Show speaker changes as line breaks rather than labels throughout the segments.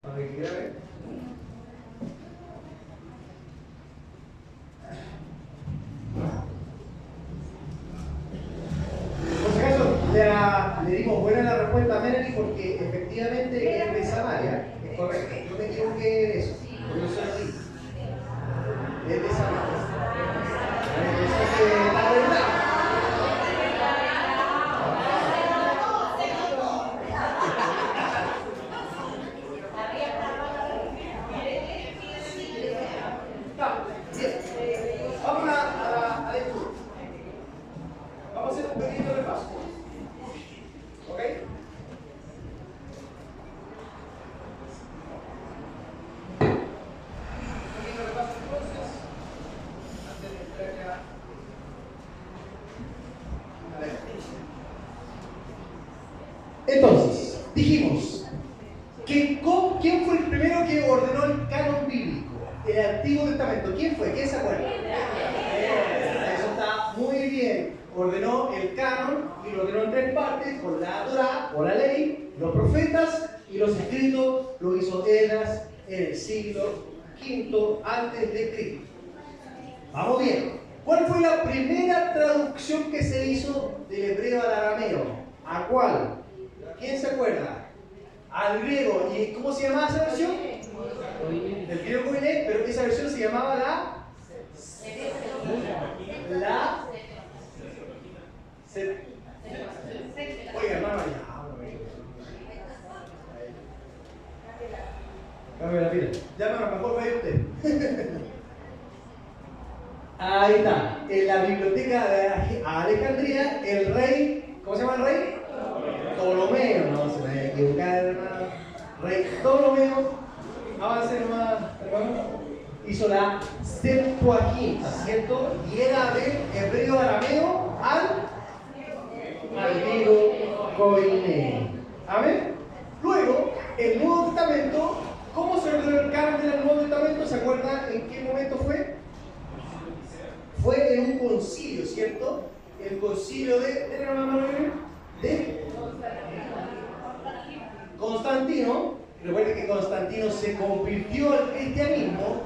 A ver, ¿qué grave? Por si acaso, le dimos buena la respuesta a Melanie porque efectivamente es de Samaria. Es correcto. Yo me equivoqué en eso. Porque yo soy así. Es de Samaria. Eso que la verdad. Vamos a la lectura. Vamos a hacer un pequeño repaso. ¿Ok? Un pequeño repaso entonces. Antes de entrar ya a la lectura. Entonces, dijimos que ¿quién fue el primero que ordenó el canon bíblico? El Antiguo Testamento. ¿Quién fue? ¿Quién se acuerda? Eso está muy bien. Ordenó el canon y lo ordenó en 3 partes, con la Torá, o la ley, los profetas y los escritos. Lo hizo Esdras en el siglo V antes de Cristo. Vamos bien. ¿Cuál fue la primera traducción que se hizo del hebreo al arameo? ¿A cuál? ¿Quién se acuerda? Al griego. ¿Y cómo se llamaba esa versión? Del griego Koiné, pero esa versión se llamaba Oiga, hermano, cambia la pila. Ya, hermano, mejor vaya usted. Ahí está. En la biblioteca de Alejandría, el rey, ¿cómo se llama el rey? Ptolomeo, no se me vaya a equivocar, hermano. Rey Ptolomeo, avance nomás, hermano. Hizo la Septuaginta, ¿cierto? Y era de hebreo arameo al griego Koiné. ¿Amén? Luego, el Nuevo Testamento, ¿cómo se ordenó el canon del Nuevo Testamento? ¿Se acuerdan en qué momento fue? Fue en un concilio, ¿cierto? El concilio de Constantino. Recuerden que Constantino se convirtió al cristianismo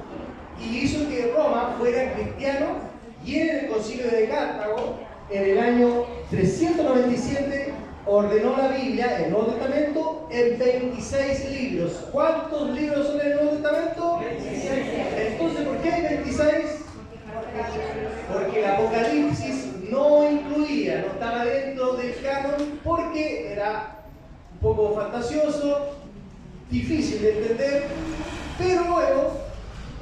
y hizo que Roma fuera cristiano, y en el concilio de Cartago, en el año 397, ordenó la Biblia, el Nuevo Testamento, en 26 libros. ¿Cuántos libros son en el Nuevo Testamento? 26. Entonces, ¿por qué hay 26? Porque el Apocalipsis no incluía, no estaba dentro del canon, porque era un poco fantasioso, difícil de entender, pero luego,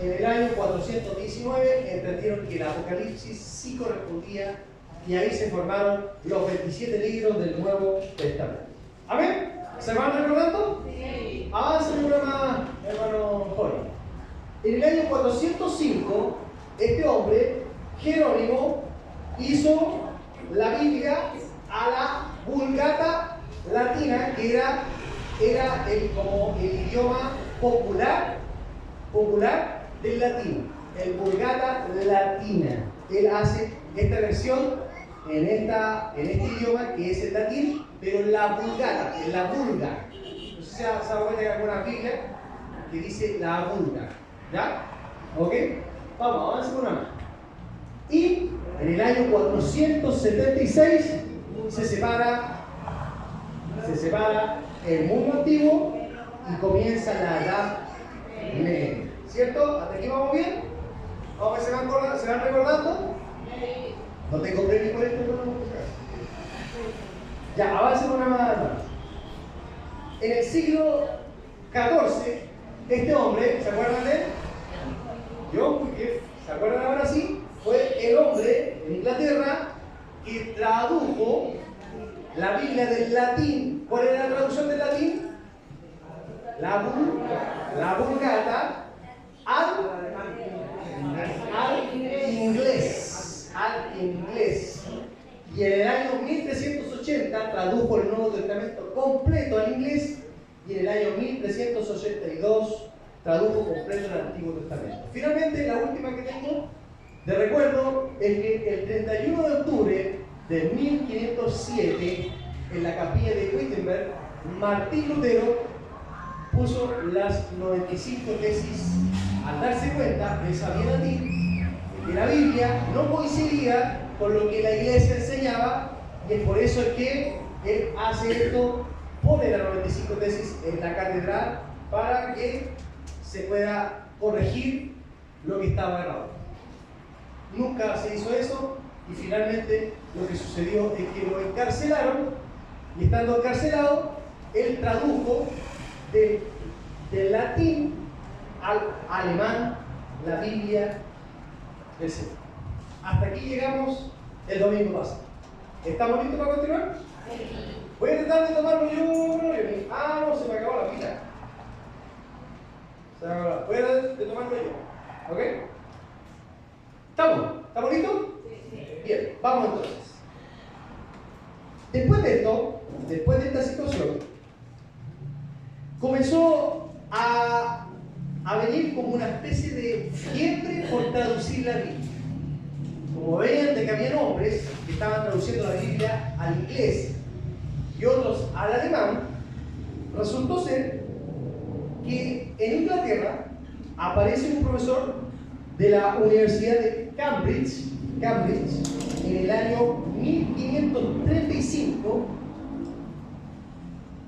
en el año 419, entendieron que el Apocalipsis sí correspondía, y ahí se formaron los 27 libros del Nuevo Testamento. ¿Amén? ¿Se van recordando? Sí. Avancen una más, hermano Jorge. En el año 405, este hombre, Jerónimo, hizo la Biblia a la Vulgata latina, que era como el idioma popular del latín, el Vulgata latina. Él hace esta versión en este idioma que es el latín, pero en la Vulgata, en la Vulga. No sé si se ha dado cuenta que hay alguna Biblia que dice la Vulga. ¿Ya? ¿Ok? Vamos, avancemos una más. Y en el año 476 se separa el mundo antiguo y comienza la Edad Media. ¿Cierto? ¿Hasta aquí vamos bien? ¿Vamos a ver, se van recordando? No tengo premio por esto, no. Ya, avancemos una más. En el siglo XIV, este hombre, ¿se acuerdan de él? John Wycliffe, ¿se acuerdan ahora sí? Fue el hombre en Inglaterra que tradujo la Biblia del latín. ¿Cuál era la traducción del latín? La Vulgata al inglés. Y en el año 1380 tradujo el Nuevo Testamento completo al inglés, y en el año 1382 tradujo completo el Antiguo Testamento. Finalmente, la última que tengo de recuerdo es que el 31 de octubre de 1507, en la capilla de Wittenberg, Martín Lutero puso las 95 tesis al darse cuenta, él sabía latín, que la Biblia no coincidía con lo que la iglesia enseñaba, y es por eso que él hace esto, pone las 95 tesis en la catedral para que se pueda corregir lo que estaba errado. Nunca se hizo eso, y finalmente lo que sucedió es que lo encarcelaron, y estando encarcelado, él tradujo del latín al alemán la Biblia del Señor. Hasta aquí llegamos el domingo pasado. ¿Estamos listos para continuar? Voy a tratar de tomarlo yo. No, se me acabó la pila. Voy a tratar de tomarlo yo. ¿Ok? ¿Estamos listos? Bien, vamos entonces. Después de esto, después de esta situación, comenzó a venir como una especie de fiebre por traducir la Biblia. Como veían de que había hombres que estaban traduciendo la Biblia al inglés y otros al alemán, resultó ser que en Inglaterra aparece un profesor de la Universidad de Cambridge en el año 1535,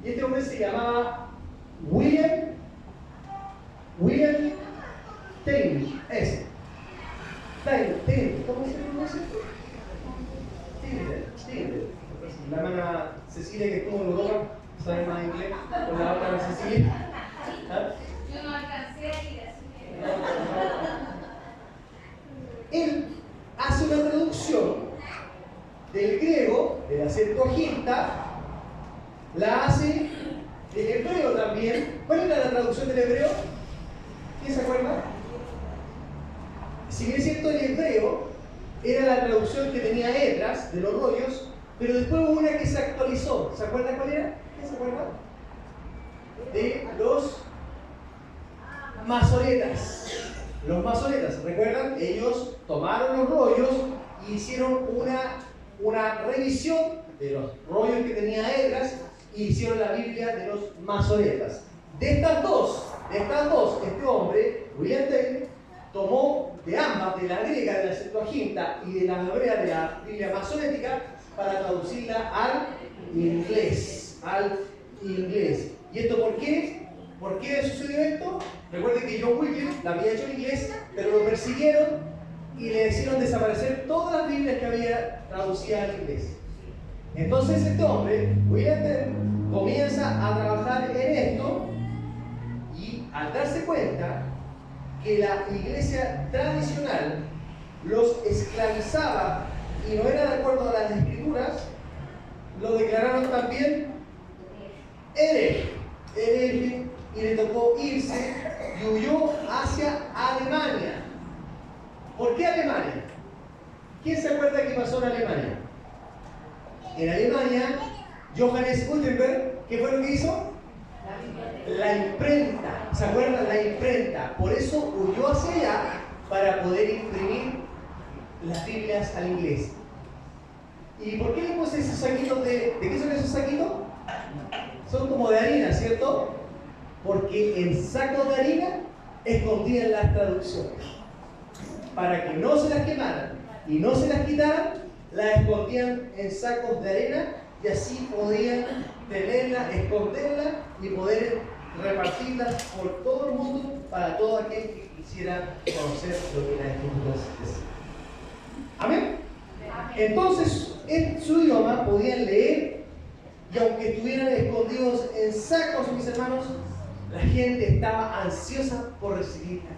y este hombre se llamaba William Taylor. ¿Cómo se pronuncia? Taylor. La hermana Cecilia, que estuvo en Europa, sabe más inglés, con la otra Cecilia. ¿Ah?
Yo no alcancé a ir así.
Él hace una traducción del griego, de la Septuaginta, la hace del hebreo también. ¿Cuál era la traducción del hebreo? ¿Quién se acuerda? Si bien es cierto, el hebreo era la traducción que tenía Esdras de los rollos, pero después hubo una que se actualizó. ¿Se acuerdan cuál era? ¿Quién se acuerda? De los masoretas. Los masoretas, ¿recuerdan? Ellos tomaron los rollos y hicieron una revisión de los rollos que tenía Esdras y hicieron la Biblia de los masoretas. De estas dos, este hombre, William Taylor, tomó de ambas, de la griega de la Septuaginta y de la hebrea de la Biblia masorética, para traducirla al inglés. ¿Y esto por qué? ¿Por qué sucedió esto? Recuerden que John Wycliffe la había hecho en inglés, pero lo persiguieron y le hicieron desaparecer todas las Biblias que había traducidas al inglés. Entonces este hombre, William Taylor, comienza a trabajar en esto, y al darse cuenta que la iglesia tradicional los esclavizaba y no era de acuerdo a las escrituras, lo declararon también hereje, y le tocó irse y huyó hacia Alemania. ¿Por qué Alemania? ¿Quién se acuerda qué pasó en Alemania? En Alemania, Johannes Gutenberg, ¿qué fue lo que hizo? La imprenta. ¿Se acuerdan? La imprenta. Por eso huyó hacia allá, para poder imprimir las Biblias al inglés. ¿Y por qué le puse esos saquitos de qué son esos saquitos? Son como de harina, ¿cierto? Porque en sacos de harina escondían las traducciones. Para que no se las quemaran y no se las quitaran, las escondían en sacos de arena, y así podían tenerla, esconderla y poder repartirlas por todo el mundo, para todo aquel que quisiera conocer lo que las escrituras decían. ¿Amén? Entonces, en su idioma podían leer, y aunque estuvieran escondidos en sacos, mis hermanos, la gente estaba ansiosa por recibirla.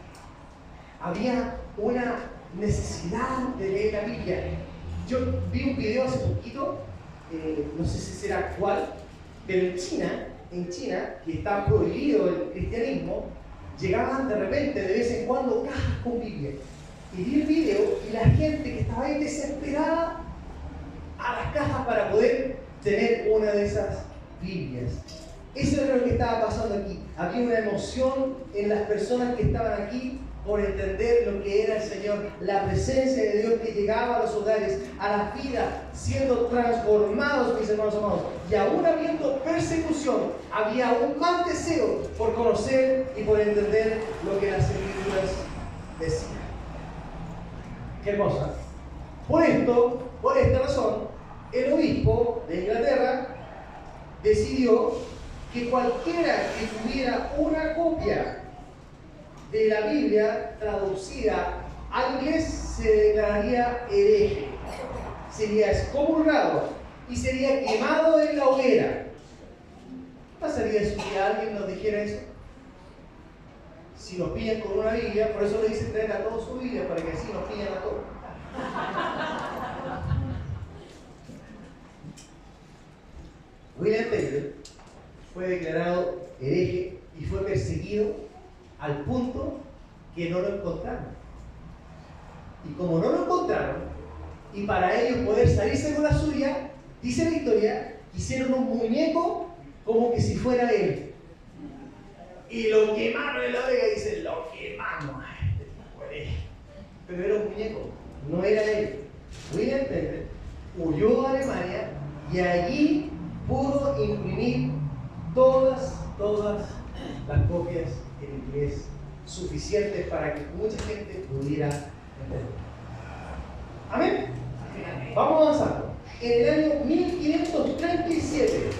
Había una necesidad de leer la Biblia. Yo vi un video hace poquito, no sé si será cuál, pero en China, que está prohibido el cristianismo, llegaban de repente, de vez en cuando, cajas con Biblia. Y vi el video, y la gente que estaba ahí desesperada a las cajas para poder tener una de esas Biblias. Eso era lo que estaba pasando aquí. había una emoción en las personas que estaban aquí por entender lo que era el Señor, la presencia de Dios que llegaba a los hogares, a las vidas, siendo transformados, mis hermanos amados. Y aún habiendo persecución, había aún más deseo por conocer y por entender lo que las Escrituras decían. Qué hermosa. Por esta razón, el obispo de Inglaterra decidió que cualquiera que tuviera una copia de la Biblia traducida al inglés se declararía hereje, sería excomulgado y sería quemado en la hoguera. ¿Qué pasaría si alguien nos dijera eso? Si nos pillan con una Biblia, por eso le dicen traer a todos su Biblia, para que así nos pillan a todos. William Taylor fue declarado hereje y fue perseguido al punto que no lo encontraron. Y como no lo encontraron, y para ellos poder salirse con la suya, dice la historia, hicieron un muñeco como que si fuera él. Y lo quemaron en la hoguera, dice, lo quemamos. Pero era un muñeco, no era él. William Taylor huyó a Alemania y allí pudo imprimir todas las copias en inglés suficientes para que mucha gente pudiera entender. ¿Amén? Vamos avanzando. En el año 1537,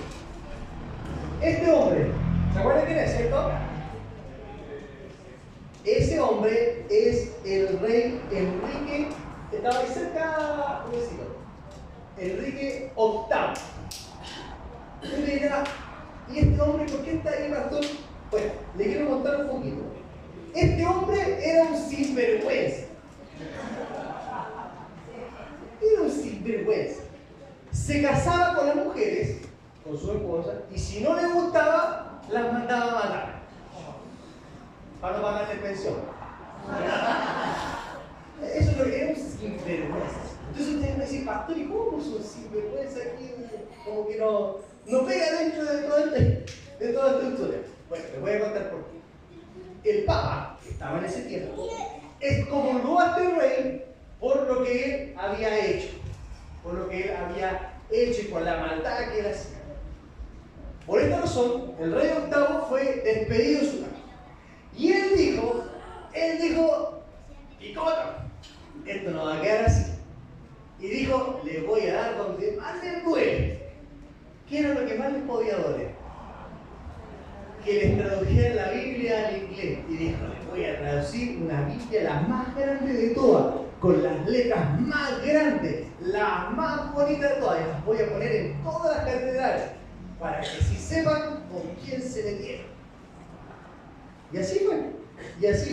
este hombre, ¿se acuerdan quién es, cierto? Ese hombre es el rey Enrique, estaba ahí cerca, ¿cómo decirlo? Enrique VIII. Usted me dirá, ¿y este hombre por qué está ahí, pastor? Bueno, le quiero contar un poquito. Este hombre era un sinvergüenza. Era un sinvergüenza. Se casaba con las mujeres, con su esposa, y si no le gustaba, las mandaba a matar. Para no pagarle pensión. Eso es lo que era un sinvergüenza. Entonces ustedes me dicen, pastor, ¿y cómo puso un sinvergüenza aquí? Como que no pega dentro de toda esta historia. Bueno, les voy a contar por qué. El Papa, que estaba en ese tiempo, excomulgó a este rey por lo que él había hecho. Por lo que él había hecho y por la maldad que él hacía. Por esta razón, el rey VIII fue despedido de su cargo. Y él dijo, picota, esto no va a quedar así. Y dijo, le voy a dar donde más les duele. ¿Qué era lo que más les podía doler? Que les tradujeran la Biblia al inglés. Y dijo, les voy a traducir una Biblia la más grande de todas, con las letras más grandes, las más bonitas de todas. Y las voy a poner en todas las catedrales, para que si sepan con quién se metieron. Y así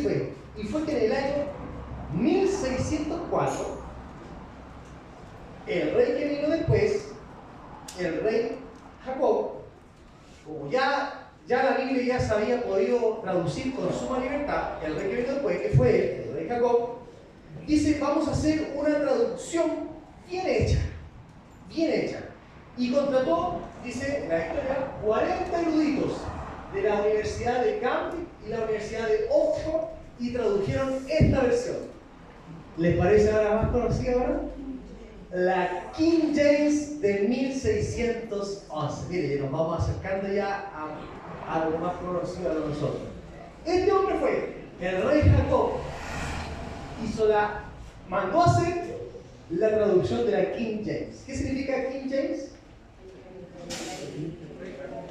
fue. Y fue que en el año 1604, el rey que vino después, el rey Jacob, como ya la Biblia ya se había podido traducir con suma libertad, el rey que vino después, que fue él, el rey Jacob, dice, vamos a hacer una traducción bien hecha. Y contrató, dice la historia, 40 eruditos de la Universidad de Cambridge y la Universidad de Oxford y tradujeron esta versión. ¿Les parece ahora más conocida ahora? La King James de 1611. Mire, nos vamos acercando ya a lo más conocido de nosotros. Este hombre fue el rey Jacob. Mandó a hacer la traducción de la King James. ¿Qué significa King James?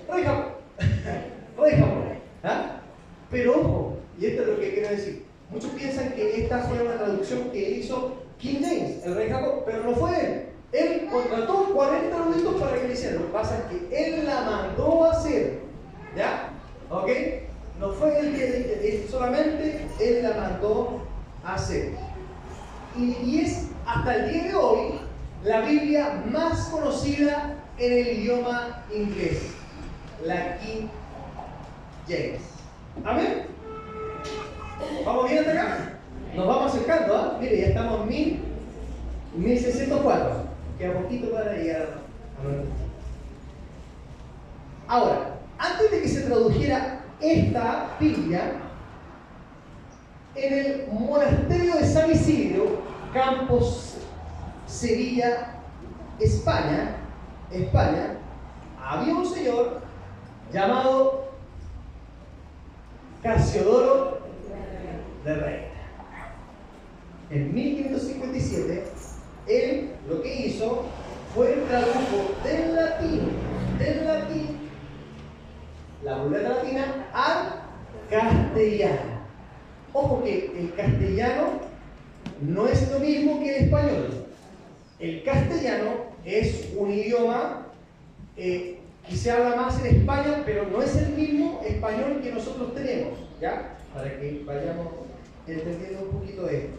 Rey Jacob. Rey Jacob. ¿Ah? Pero ojo, y esto es lo que quiero decir. Muchos piensan que esta fue una traducción que hizo King James, el rey Jacob, pero no fue él. Él contrató 40 eruditos para que le hicieran. Lo que pasa es que él la mandó a hacer. ¿Ya? ¿Ok? No fue él que solamente él la mandó a hacer. Y es hasta el día de hoy la Biblia más conocida en el idioma inglés. La King James. ¿Amén? ¿Vamos bien hasta acá? Nos vamos acercando, ¿ah? Mire, ya estamos en 1604. Queda poquito para llegar a... Ahora, antes de que se tradujera esta Biblia en el monasterio de San Isidro, Campos, Sevilla, España, había un señor llamado Casiodoro de Reina. En 1557, él lo que hizo fue tradujo del latín, la Vulgata latina al castellano. Ojo que el castellano no es lo mismo que el español. El castellano es un idioma que se habla más en España, pero no es el mismo español que nosotros tenemos, ¿ya? Para que vayamos entendiendo un poquito de esto.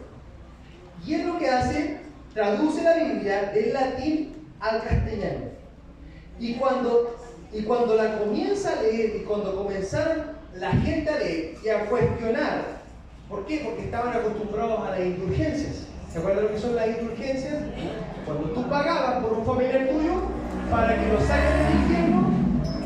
Y es lo que hace, traduce la Biblia del latín al castellano. Y cuando la comienza a leer, y cuando comenzaron la gente a leer y a cuestionar, ¿por qué? Porque estaban acostumbrados a las indulgencias. ¿Se acuerdan lo que son las indulgencias? Cuando tú pagabas por un familiar tuyo para que lo saquen del infierno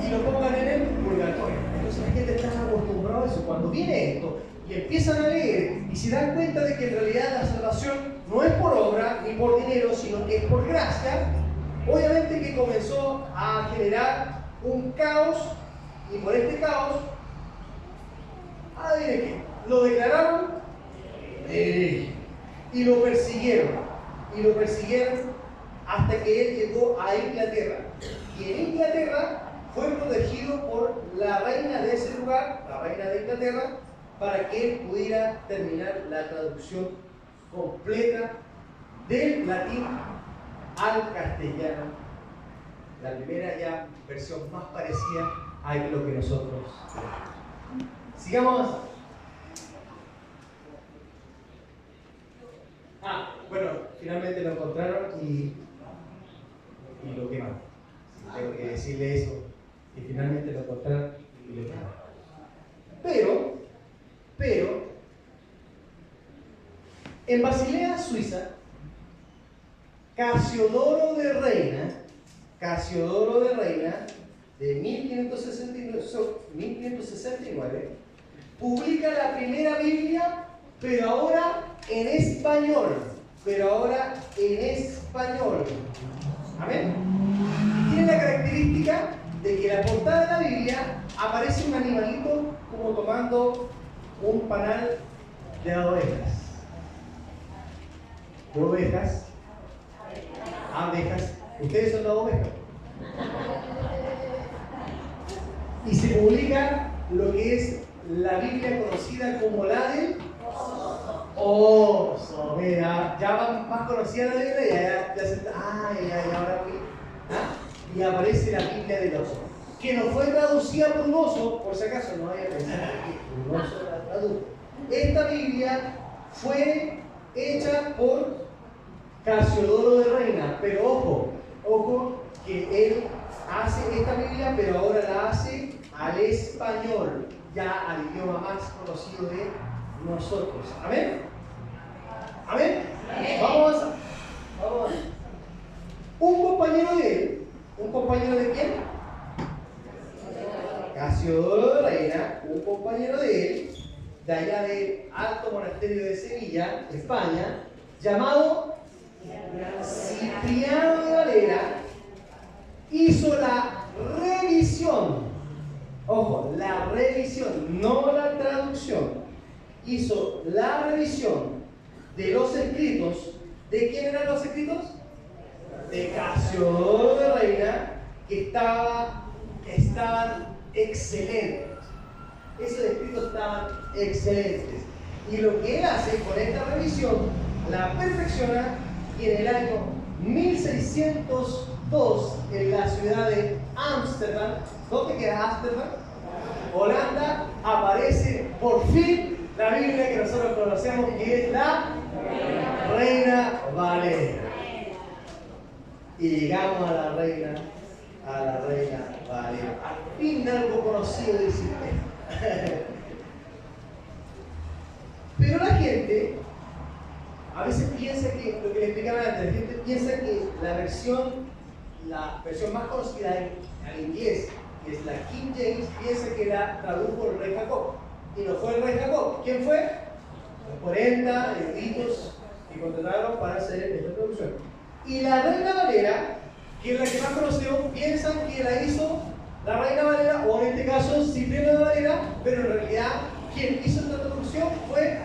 y lo pongan en el purgatorio. Entonces la gente está acostumbrada a eso. Cuando viene esto y empiezan a leer y se dan cuenta de que en realidad la salvación no es por obra ni por dinero, sino que es por gracia, obviamente que comenzó a generar un caos, y por este caos, adivinen qué, lo declararon y lo persiguieron hasta que él llegó a Inglaterra. Y en Inglaterra fue protegido por la reina de ese lugar, la reina de Inglaterra, para que él pudiera terminar la traducción completa del latín al castellano. La primera ya versión más parecida a lo que nosotros tenemos. Sigamos. Bueno, finalmente lo encontraron y lo quemaron. Tengo que decirle eso, que finalmente lo encontraron y lo quemaron. Pero, en Basilea, Suiza, Casiodoro de Reina, de 1569, publica la primera Biblia, pero ahora en español. ¿Amén? Y tiene la característica de que en la portada de la Biblia aparece un animalito como tomando un panal de ovejas. Abejas. ¿Ustedes son las ovejas? Y se publica lo que es la Biblia conocida como la del oso. Mira, ya más conocida la Biblia, ya se está. Ahora vi. Y aparece la Biblia del oso, que no fue traducida por un oso, por si acaso no vaya a pensar que un oso la tradujo. Esta Biblia fue hecha por Casiodoro de Reina, pero ojo, que él hace esta Biblia, pero ahora la hace al español, ya al idioma más conocido de nosotros. ¿Amén? ¿Amén? Vamos. Un compañero de él, ¿un compañero de quién? Casiodoro de Reina, un compañero de él, de allá del Alto Monasterio de Sevilla, España, llamado Cipriano de Valera, hizo la revisión. Ojo, la revisión, no la traducción. Hizo la revisión de los escritos. ¿De quién eran los escritos? De Casiodoro de Reina, que estaban excelentes. Esos escritos estaban excelentes. Y lo que él hace con esta revisión, la perfecciona, y en el año 1602, en la ciudad de Ámsterdam, ¿dónde queda Ámsterdam? Holanda, aparece por fin la Biblia que nosotros conocemos, que es la Reina Valera. Y llegamos a la Reina Valera. Al fin algo conocido del sistema. Pero la gente a veces piensa que, lo que le explicaba antes, la gente piensa que la versión más conocida en inglés, que es la King James, piensa que la tradujo el rey Jacob. Y no fue el rey Jacob. ¿Quién fue? Los 40 eruditos que contrataron para hacer esta traducción. Y la Reina Valera, que es la que más conocemos, piensan que la hizo la Reina Valera, o en este caso Cipriano de Valera, pero en realidad quien hizo esta traducción fue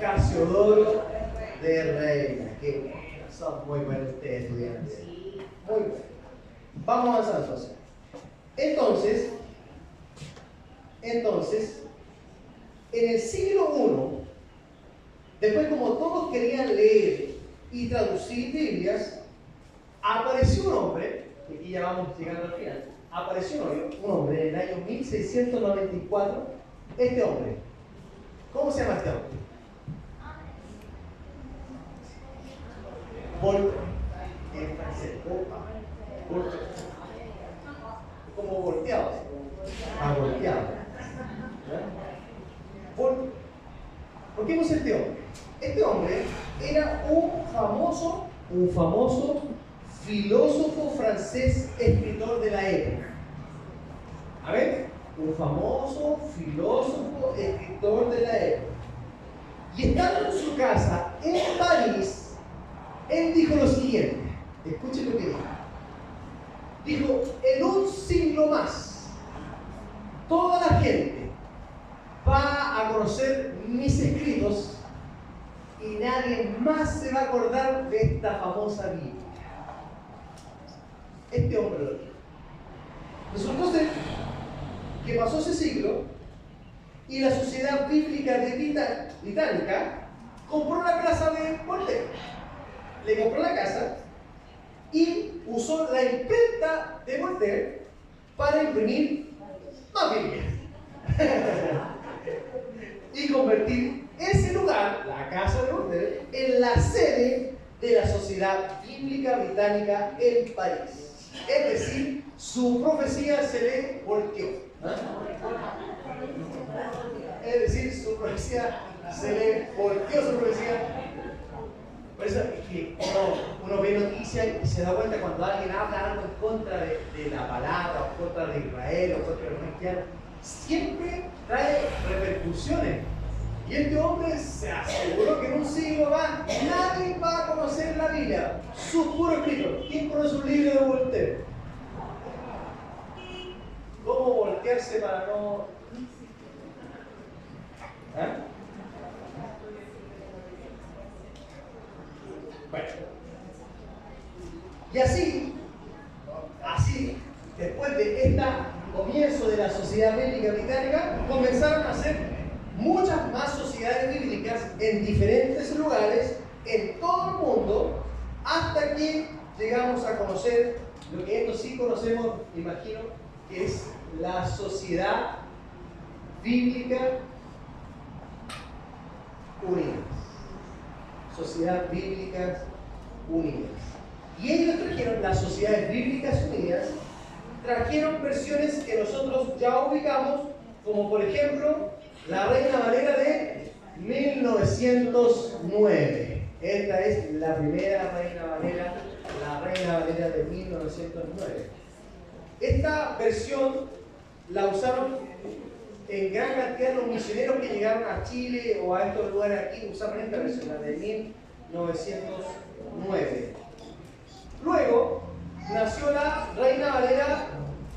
Casiodoro de Reina. Qué bueno, son muy buenos ustedes, estudiantes. Muy bueno. Vamos a avanzar entonces. Entonces, en el siglo I, después como todos querían leer y traducir Biblias, apareció un hombre, y aquí ya vamos llegando al final, apareció un hombre en el año 1694, este hombre. ¿Cómo se llama este hombre? Voltaire. En francés, Voltaire. Como volteado, volteado. ¿Por qué puse este hombre? Este hombre era un famoso filósofo francés, escritor de la época. A ver, un famoso filósofo, escritor de la época. Y estando en su casa en París, él dijo lo siguiente. Escuchen lo que dijo. Dijo: en un siglo más, toda la gente va a conocer mis escritos y nadie más se va a acordar de esta famosa Biblia. Este hombre lo dijo. Resultó ser que pasó ese siglo y la Sociedad Bíblica Británica compró la casa de Voltaire. Le compró la casa y usó la imprenta de Voltaire para imprimir más Biblias. Y convertir ese lugar, la casa de Voltaire, en la sede de la Sociedad Bíblica Británica en París. Es decir, su profecía se le volteó. Es decir, su profecía se le volteó su profecía. Por eso es que uno ve noticias y se da cuenta cuando alguien habla algo en contra de la palabra, o en contra de Israel, o en contra de los cristianos, siempre trae repercusiones. Y este hombre se aseguró que en un siglo más nadie va a conocer la Biblia, su puro escrito. ¿Quién conoce un libro de Voltaire? ¿Cómo voltearse para no...? ¿Ah? Bueno. Y así, después de este comienzo de la Sociedad Bíblica Británica, comenzaron a hacer muchas más sociedades bíblicas en diferentes lugares, en todo el mundo, hasta que llegamos a conocer lo que estos sí conocemos, imagino, que es la Sociedad Bíblica Unida. Sociedad Bíblicas Unidas. Y ellos trajeron, las Sociedades Bíblicas Unidas, trajeron versiones que nosotros ya ubicamos, como por ejemplo la Reina Valera de 1909. Esta es la primera Reina Valera, la Reina Valera de 1909. Esta versión la usaron en gran cantidad los misioneros que llegaron a Chile o a estos lugares aquí, usaron esta versión, la de 1909. Luego nació la Reina Valera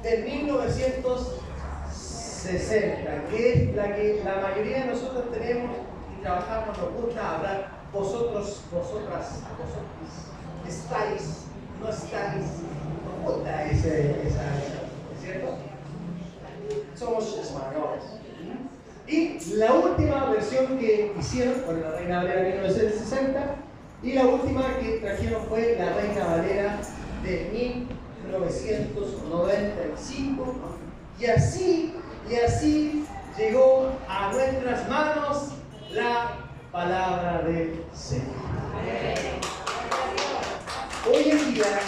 de 1960, que es la que la mayoría de nosotros tenemos y trabajamos, nos gusta hablar. Vosotros, vosotras, estáis, no estáis, nos gusta esa, ¿es cierto? Somos españoles. Y la última versión que hicieron, bueno, la Reina Valera de 1960, y la última que trajeron fue la Reina Valera de 1995, y así llegó a nuestras manos la palabra del Señor. Hoy en día,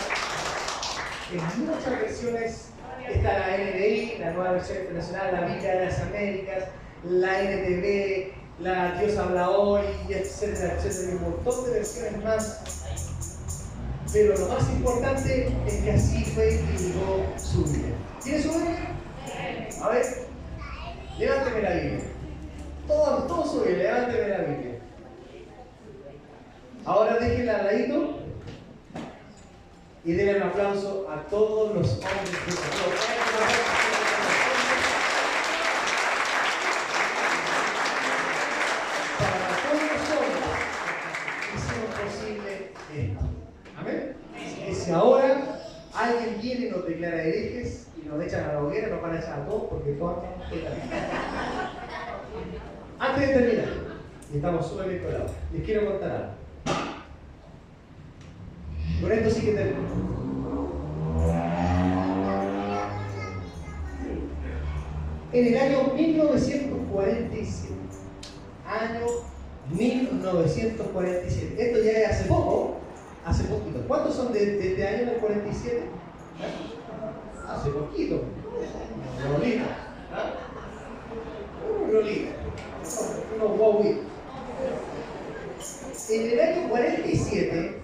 en muchas versiones está la NBI, la Nueva Versión Internacional, la Biblia de las Américas, la NTV, la Dios habla hoy, etcétera, etcétera, y un montón de versiones más. Pero lo más importante es que así fue que llegó su Biblia. ¿Tiene su Biblia? A ver, levánteme la Biblia. Todos su Biblia, levánteme la Biblia. Ahora déjenla al ladito y denle un aplauso a todos los hombres de Dios. Para todos los hombres hicieron posible esto. Amén. Y si ahora alguien viene y nos declara herejes y nos echan a la hoguera, nos van a echar a todos porque todos antes de terminar, y estamos súper bien colados, les quiero contar algo. Con esto sí que termino. En el año 1947, año 1947, esto ya es hace poco, hace poquito. ¿Cuántos son de este año del 47? Hace poquito. Unos lolitos. Unos lolitos. Unos guauitos. En el año 47,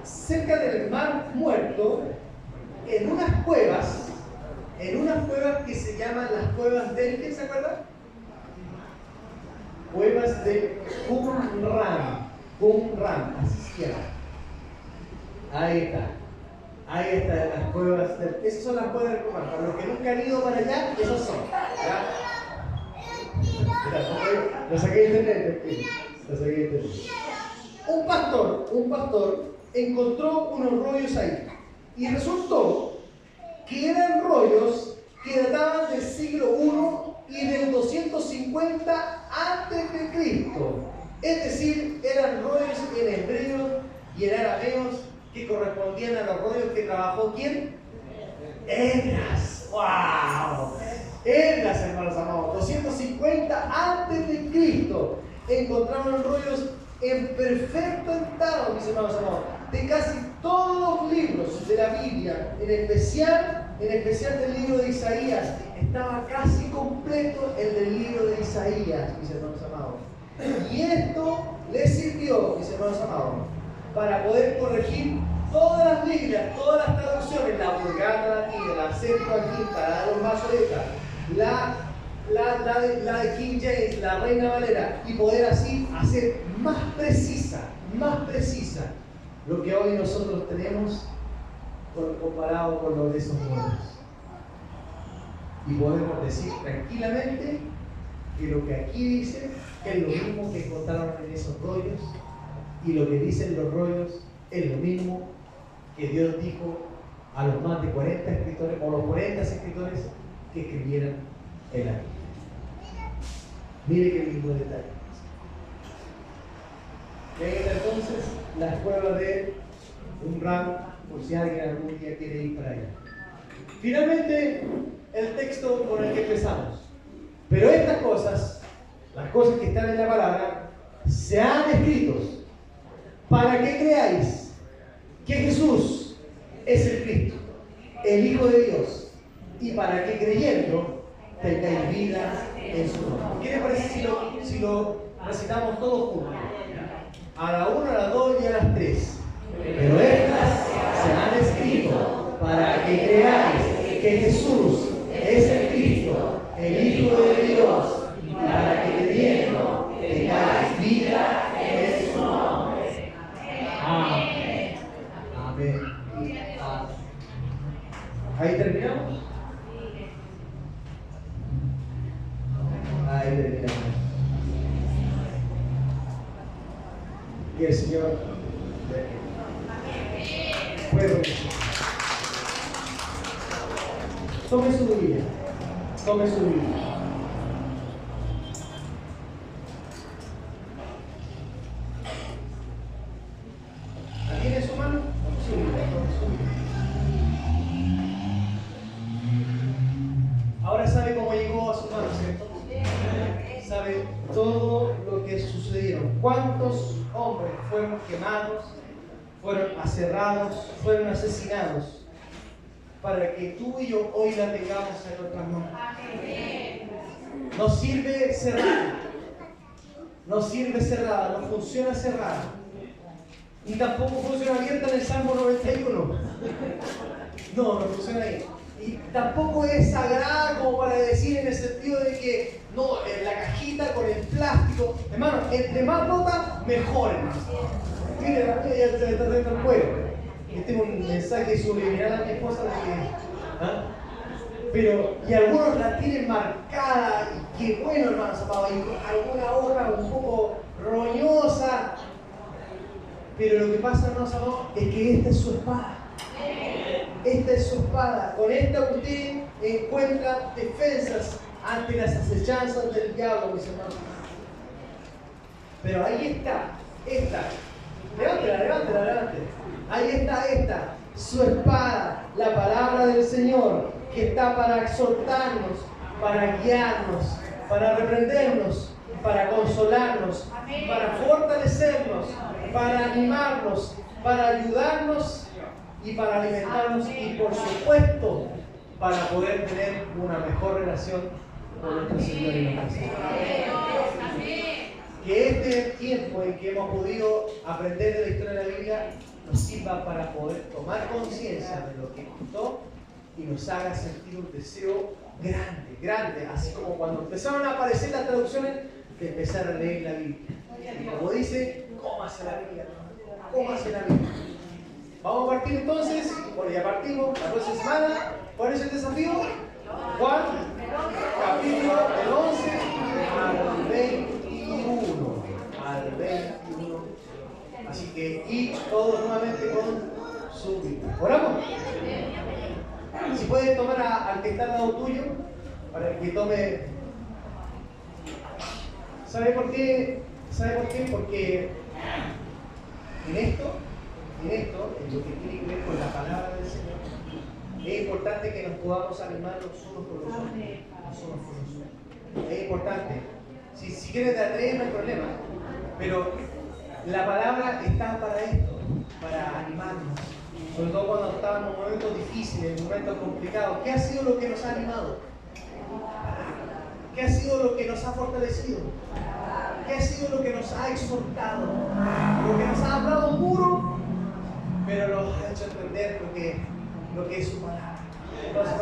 cerca del Mar Muerto, en unas cuevas que se llaman las cuevas del, ¿quién se acuerda? Cuevas de Qumran, así se llama. Ahí está, las cuevas esas son las cuevas del Qumran. Para los que nunca han ido para allá, esos son. Lo saqué de internet. Un pastor encontró unos rollos ahí y resultó que eran rollos que databan del siglo I y del 250 a.C. Es decir, eran rollos en hebreo y en arameos que correspondían a los rollos que trabajó ¿quién? Esdras. ¡Wow! Esdras, hermanos amados, 250 a.C. encontraron los rollos en perfecto estado, mis hermanos amados, de casi todos los libros de la Biblia, en especial del libro de Isaías. Estaba casi completo el del libro de Isaías, mis hermanos amados. Y esto les sirvió, mis hermanos amados, para poder corregir todas las Biblias, todas las traducciones, la Vulgata Latina, la Septuaginta, la de los Masoretas, la de King James, la Reina Valera, y poder así hacer más precisa lo que hoy nosotros tenemos comparado con lo de esos rollos. Y podemos decir tranquilamente que lo que aquí dice es lo mismo que encontraron en esos rollos, y lo que dicen los rollos es lo mismo que Dios dijo a los más de 40 escritores, o los 40 escritores que escribieran el Biblia. Mire qué lindo detalle. Y ahí está entonces la escuela de Qumran, por si alguien algún día quiere ir para allá. Finalmente, el texto con el que empezamos. Pero estas cosas, las cosas que están en la palabra, se han escrito para que creáis que Jesús es el Cristo, el Hijo de Dios, y para que creyendo tengáis vida en su nombre. ¿Qué les parece si lo recitamos todos juntos? A la 1, a las 2 y a las 3. Pero estas se han escrito para que creáis que Jesús es el Cristo, el Hijo de Dios, y para que creyendo tengáis vida en su nombre. Amén. Amén. Ahí terminamos. Ahí terminamos. Y el Señor puede bendecir. Tome su Biblia. Tome su Biblia. ¿La tiene en su mano? Tome su Biblia. Tome su Biblia. Ahora sabe cómo llegó a su mano, ¿cierto? Sabe todo lo que sucedieron. ¿Cuántos hombres fueron quemados, fueron aserrados, fueron asesinados, para que tú y yo hoy la tengamos en nuestras manos? Nos sirve cerrar, No sirve cerrada, no funciona cerrada. Y tampoco funciona abierta en el Salmo 91. No funciona ahí. Y tampoco es sagrada como para decir en el sentido de que no, en la cajita con el plástico. Hermano, entre más rota, mejor, hermano. Mire, la mía ya se me está haciendo el cuello. Este es un mensaje subliminal a mi esposa de que. ¿Ah? Pero, y algunos la tienen marcada, y qué bueno, hermano Zapado, hay alguna hoja un poco roñosa. Pero lo que pasa, hermano Zapado, es que esta es su espada. Esta es su espada. Con esta usted encuentra defensas ante las acechanzas del diablo, mis hermanos. Pero ahí está, esta. Levántela. Ahí está esta, su espada, la palabra del Señor, que está para exhortarnos, para guiarnos, para reprendernos, para consolarnos, para fortalecernos, para animarnos, para ayudarnos y para alimentarnos y, por supuesto, para poder tener una mejor relación con nuestro Señor y nuestra Señora. Que este tiempo en que hemos podido aprender de la historia de la Biblia nos sirva para poder tomar conciencia de lo que costó y nos haga sentir un deseo grande, así como cuando empezaron a aparecer las traducciones, de empezar a leer la Biblia. Y como dice, cómase la Biblia. Vamos a partir entonces, bueno, ya partimos la próxima semana. ¿Cuál es el desafío? Juan, capítulo del 11 al 21. Así que, y todos nuevamente con su Biblia. ¿Oramos? Si puedes tomar al que está al lado tuyo, para que tome. ¿Sabe por qué? Porque en esto, en lo que tiene que ver con la palabra del Señor, es importante que nos podamos animar los unos por los otros. Es importante. Si quieres de atrás no hay problema, pero la palabra está para esto, para animarnos, sobre todo cuando estamos en momentos difíciles, en momentos complicados. ¿Qué ha sido lo que nos ha animado? ¿Qué ha sido lo que nos ha fortalecido? ¿Qué ha sido lo que nos ha exhortado? Lo que nos ha hablado duro, pero nos ha hecho entender lo que es su palabra. Entonces,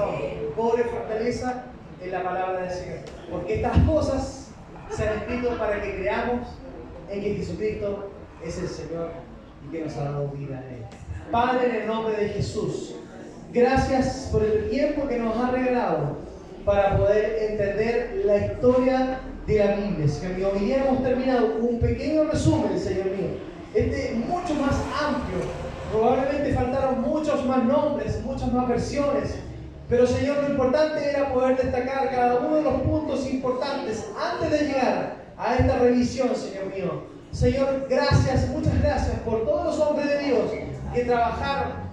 pobre fortaleza en la palabra del Señor. Porque estas cosas se han escrito para que creamos en que Jesucristo es el Señor y que nos ha dado vida a Él. Padre, en el nombre de Jesús, gracias por el tiempo que nos ha regalado para poder entender la historia de la Biblia. Señor mío, hoy día hemos terminado un pequeño resumen, Señor mío. Este es mucho más amplio. Probablemente faltaron muchos más nombres, muchas más versiones. Pero, Señor, lo importante era poder destacar cada uno de los puntos importantes antes de llegar a esta revisión, Señor mío. Señor, gracias, muchas gracias por todos los hombres de Dios que trabajaron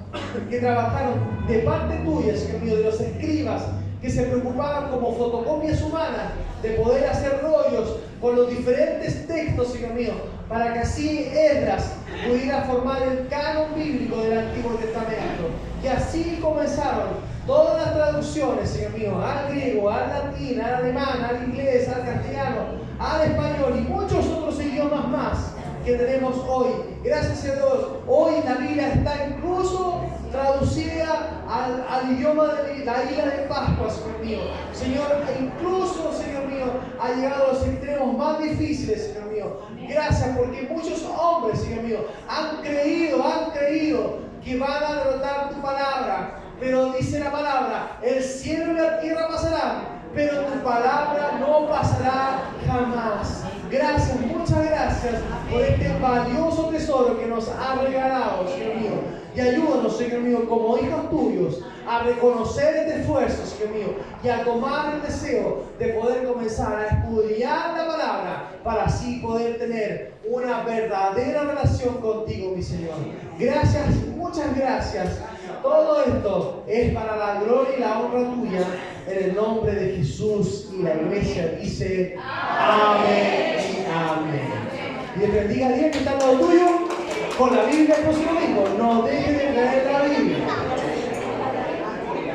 de parte tuya, Señor mío, de los escribas que se preocupaban como fotocopias humanas de poder hacer rollos con los diferentes textos, Señor mío, para que así Esdras pudiera formar el canon bíblico del Antiguo Testamento. Y así comenzaron todas las traducciones, Señor mío, al griego, al latín, al alemán, al inglés, al castellano, al español y muchos otros idiomas más que tenemos hoy. Gracias a Dios, hoy la Biblia está incluso traducida al idioma de la isla de Pascua, Señor mío. Señor, incluso, Señor mío, ha llegado a los extremos más difíciles, Señor mío. Gracias porque muchos hombres, Señor mío, han creído que van a derrotar tu palabra. Pero dice la palabra, el cielo y la tierra pasarán, pero tu palabra no pasará jamás. Gracias, muchas gracias por este valioso tesoro que nos ha regalado, Señor mío. Y ayúdanos, Señor mío, como hijos tuyos, a reconocer este esfuerzo, Señor mío, y a tomar el deseo de poder comenzar a estudiar la palabra para así poder tener una verdadera relación contigo, mi Señor. Gracias, muchas gracias. Todo esto es para la gloria y la honra tuya, en el nombre de Jesús. Y la iglesia dice amén y amén. Y Dios bendiga a Dios que está al lado tuyo con la Biblia el próximo domingo. No deje de leer la Biblia.